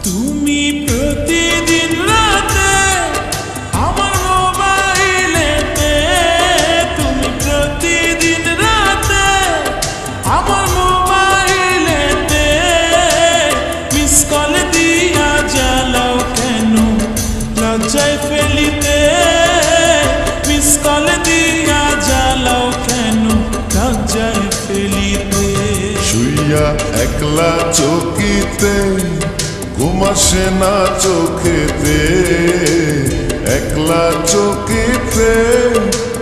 তুমি প্রতিদিন রাতে আমার মোবাইলেতে, তুমি প্রতিদিন রাতে আমার মোবাইলেতে মিস কল দিয়া জ্বালাও কেন লজ্জায় ফেলিতে, মিস কল দিয়া জ্বালাও কেন লজ্জায় ফেলিতে। শুইয়া একলা চকিতে ঘুম আসে না চোখেতে, একলা চকিতে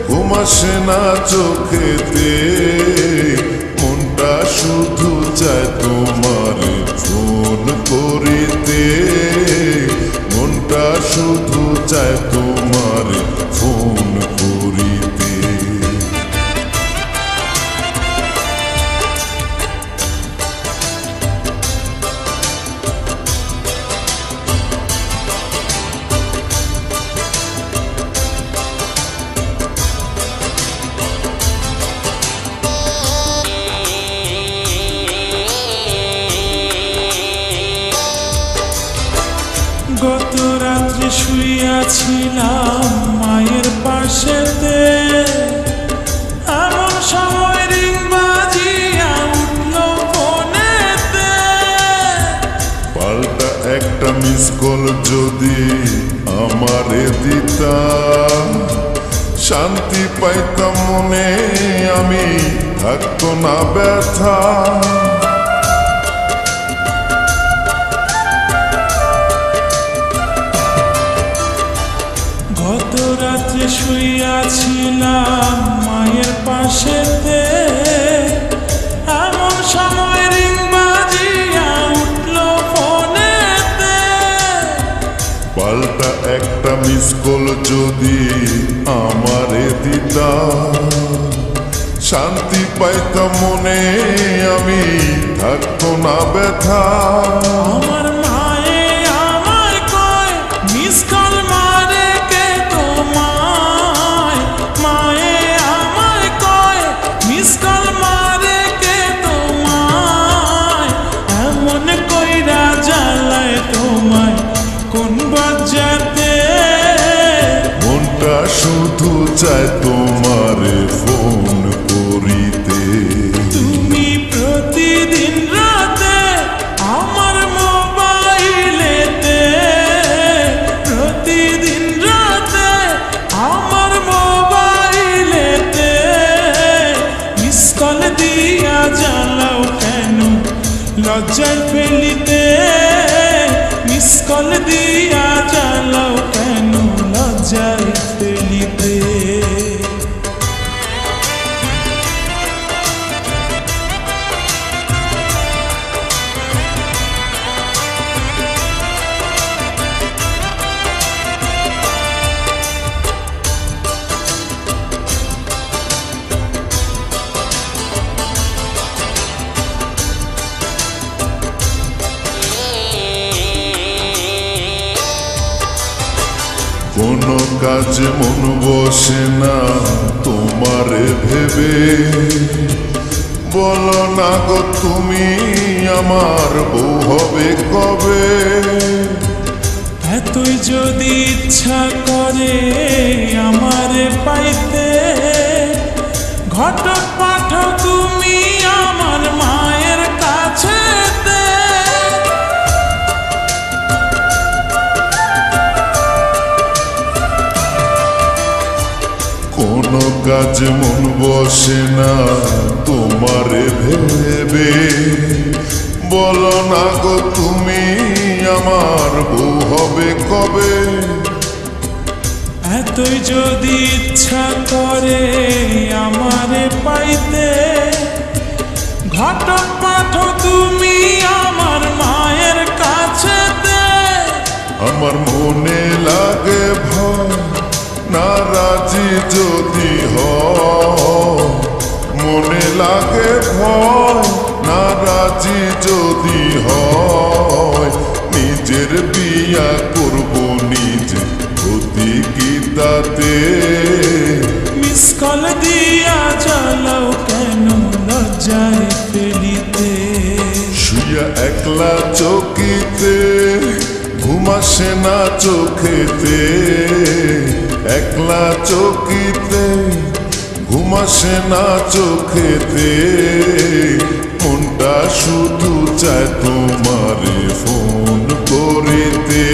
ঘুম আসে না চোখেতে, মনটা শুধু চায় তোমার ফোন করিতে, মনটা শুধু চায় তোমার ফোন করিতে। গত রাত্রে শুইয়াছিলাম মায়ের পাশেতে, এমন সময় রিং বাজিয়া উঠল ফোনেতে। পাল্টা একটা মিস কল যদি আমারে দিতা, শান্তি পাইতাম মনে, আমি থাকতো না ব্যথা। গত রাত্রে শুইয়াছিলাম মায়ের পাশেতে, এমন সময় রিং বাজিয়া উঠল ফোনেতে। পাল্টা একটা মিস কল যদি আমারে দিতা, শান্তি পাইতাম মনে, আমি থাকতো না ব্যথা। আমার মায়ে আমায় কয় মিস কল মারে কে তোমায়, মায়ে আমায় কয় মিস কল মারে কে তোমায়, এমন কইরা জ্বালায় তোমায় কোন বাজাতে। মনটা শুধু চায় তোমারে ফোন করিতে। তুমি প্রতিদিন রাতে আমার মোবাইলেতে, প্রতিদিন রাতে আমার মোবাইলেতে মিস কল দিয়া জ্বালাও কেন লজ্জায় ফেলিতে, মিস কল দিয়া জ্বালাও কেন লজ্জায় ফেলিতে। কোনো কাজে মন বসে না তোমারে ভেবে, বলো না গো তুমি আমার বউ হবে কবে। এতই যদি ইচ্ছা করে আমারে পাইতে, ঘটক পাঠক তুমি আমার মায়ের কাছেতে। কোনো কাজে মন বসে না তোমারে ভেবে, বলো না গো তুমি আমার বউ হবে কবে। এতই যদি ইচ্ছা করে আমারে পাইতে, ঘটক পাঠক তুমি আমার মায়ের কাছেতে। আমার মনে লাগে ভয় নারাজি যদি হয়, মনে লাগে ভয় নারাজি যদি হয়, নিজের বিয়া করব নিজে ক্ষতি কি তাতে। মিস কল দিয়া জ্বালাও কেন লজ্জায় ফেলিতে। শুয়া একলা চকিতে ঘুম আসে না চোখেতে, একলা চকিতে ঘুম আসে না চোখেতে, মনটা শুধু চায় তোমারে ফোন করিতে।